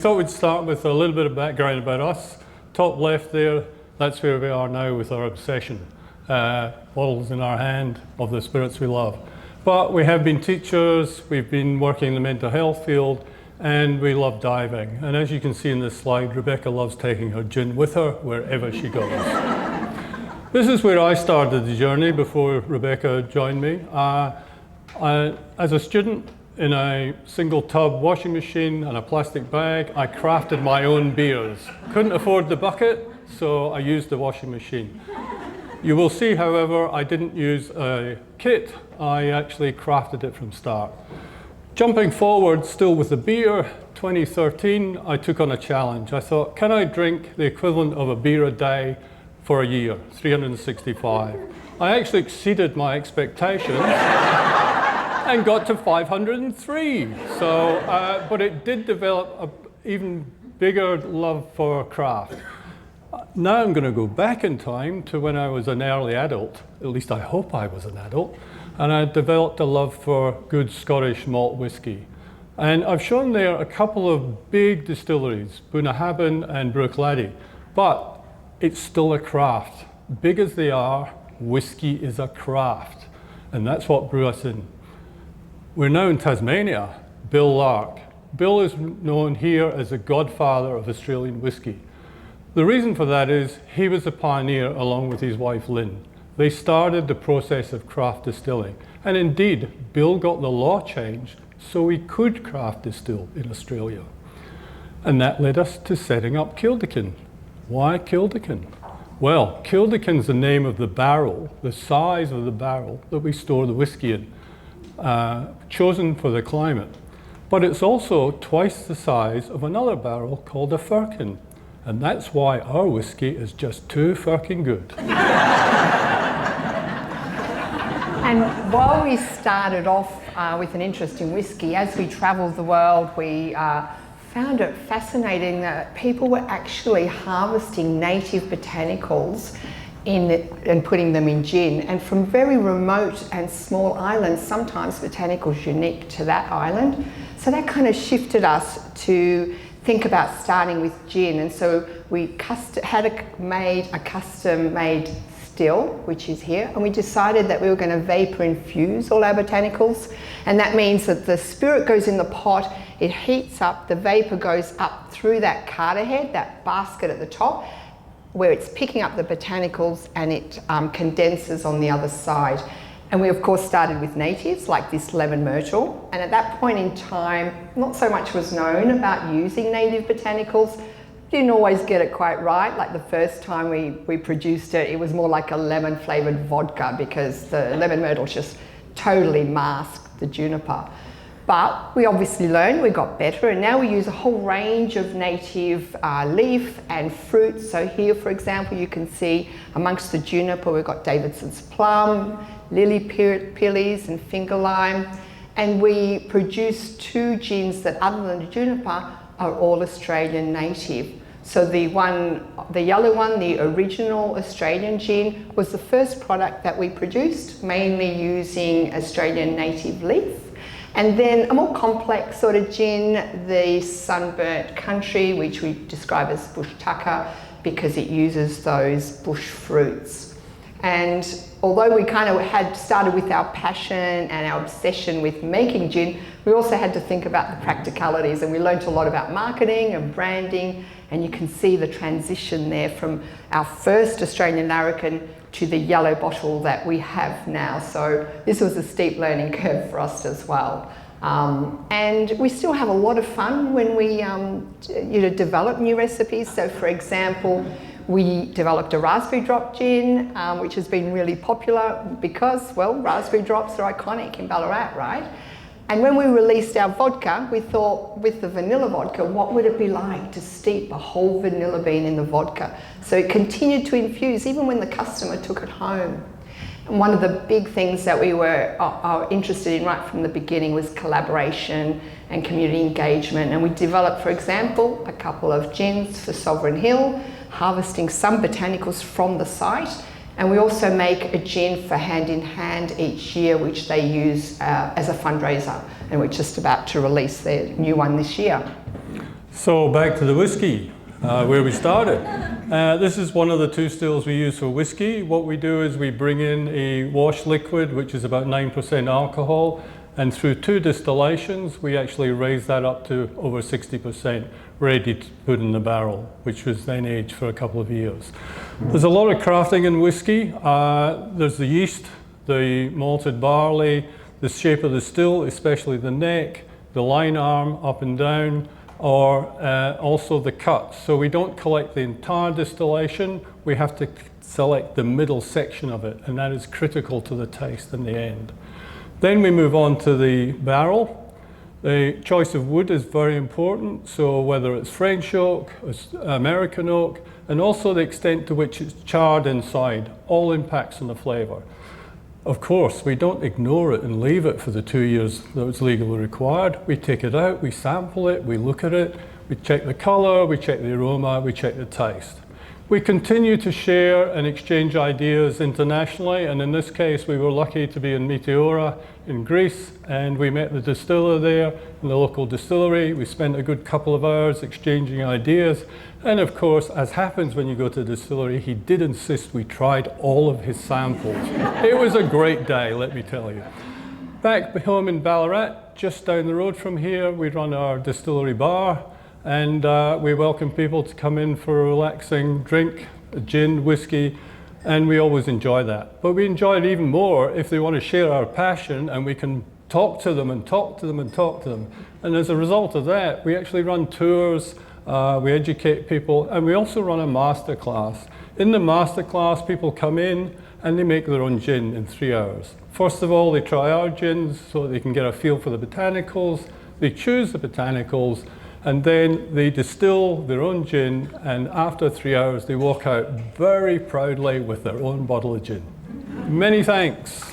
Thought we'd start with a little bit of background about us. Top left there, that's where we are now with our obsession. Bottles in our hand of the spirits we love. But we have been teachers, we've been working in the mental health field, and we love diving. And as you can see in this slide, Rebecca loves taking her gin with her wherever she goes. This is where I started the journey before Rebecca joined me. As a student, in a single tub washing machine and a plastic bag, I crafted my own beers. Couldn't afford the bucket, so I used the washing machine. You will see, however, I didn't use a kit. I actually crafted it from start. Jumping forward, still with the beer, 2013, I took on a challenge. I thought, can I drink the equivalent of a beer a day for a year, 365? I actually exceeded my expectations. And got to 503. But it did develop an even bigger love for craft. Now I'm going to go back in time to when I was an early adult, at least I hope I was an adult, and I developed a love for good Scottish malt whisky. And I've shown there a couple of big distilleries, Bunnahabhain and Bruichladdich, but it's still a craft. Big as they are, whisky is a craft, and that's what drew us in. We're now in Tasmania, Bill Lark. Bill is known here as the godfather of Australian whisky. The reason for that is he was a pioneer along with his wife Lynn. They started the process of craft distilling. And indeed, Bill got the law changed so we could craft distill in Australia. And that led us to setting up Kilderkin. Why Kilderkin? Well, Kilderkin's the name of the barrel, the size of the barrel that we store the whisky in. Chosen for the climate, but it's also twice the size of another barrel called a firkin, and that's why our whisky is just too firkin good. And while we started off with an interest in whisky, as we travelled the world, we found it fascinating that people were actually harvesting native botanicals and putting them in gin, and from very remote and small islands, sometimes botanicals unique to that island. So that kind of shifted us to think about starting with gin, and so we made a custom-made still, which is here, and we decided that we were going to vapor infuse all our botanicals, and that means that the spirit goes in the pot, it heats up, the vapor goes up through that carter head, that basket at the top, where it's picking up the botanicals, and it condenses on the other side. And we of course started with natives like this lemon myrtle, and at that point in time not so much was known about using native botanicals. Didn't always get it quite right. Like the first time we produced it, it was more like a lemon flavoured vodka because the lemon myrtle just totally masked the juniper. But we obviously learned, we got better, and now we use a whole range of native leaf and fruit. So here, for example, you can see amongst the juniper, we've got Davidson's plum, lily pillies and finger lime. And we produce two gins that, other than the juniper, are all Australian native. So the yellow one, the original Australian gin, was the first product that we produced, mainly using Australian native leaf. And then a more complex sort of gin, the Sunburnt Country, which we describe as bush tucker because it uses those bush fruits. And although we kind of had started with our passion and our obsession with making gin, we also had to think about the practicalities, and we learned a lot about marketing and branding, and you can see the transition there from our first Australian larrikin to the yellow bottle that we have now. So this was a steep learning curve for us as well. And we still have a lot of fun when we develop new recipes. So for example, we developed a raspberry drop gin, which has been really popular because, well, raspberry drops are iconic in Ballarat, right? And when we released our vodka, we thought with the vanilla vodka, what would it be like to steep a whole vanilla bean in the vodka? So it continued to infuse even when the customer took it home. And one of the big things that we were interested in right from the beginning was collaboration and community engagement. And we developed, for example, a couple of gins for Sovereign Hill, harvesting some botanicals from the site. And we also make a gin for Hand in Hand each year, which they use as a fundraiser. And we're just about to release their new one this year. So back to the whisky, where we started. This is one of the two stills we use for whisky. What we do is we bring in a wash liquid, which is about 9% alcohol, and through 2 distillations, we actually raise that up to over 60%, ready to put in the barrel, which was then aged for a couple of years. There's a lot of crafting in whisky. There's the yeast, the malted barley, the shape of the still, especially the neck, the line arm up and down, or also the cut. So we don't collect the entire distillation, we have to select the middle section of it, and that is critical to the taste in the end. Then we move on to the barrel. The choice of wood is very important, so whether it's French oak, American oak, and also the extent to which it's charred inside, all impacts on the flavour. Of course, we don't ignore it and leave it for the 2 years that it's legally required. We take it out, we sample it, we look at it, we check the colour, we check the aroma, we check the taste. We continue to share and exchange ideas internationally, and in this case we were lucky to be in Meteora in Greece, and we met the distiller there in the local distillery. We spent a good couple of hours exchanging ideas, and of course, as happens when you go to a distillery, he did insist we tried all of his samples. It was a great day, let me tell you. Back home in Ballarat, just down the road from here, we run our distillery bar, and we welcome people to come in for a relaxing drink, a gin, whiskey, and we always enjoy that. But we enjoy it even more if they want to share our passion, and we can talk to them and talk to them and talk to them. And as a result of that, we actually run tours, we educate people, and we also run a master class. In the master class, people come in and they make their own gin in 3 hours. First of all, they try our gins so they can get a feel for the botanicals. They choose the botanicals, and then they distill their own gin, and after 3 hours they walk out very proudly with their own bottle of gin. Many thanks.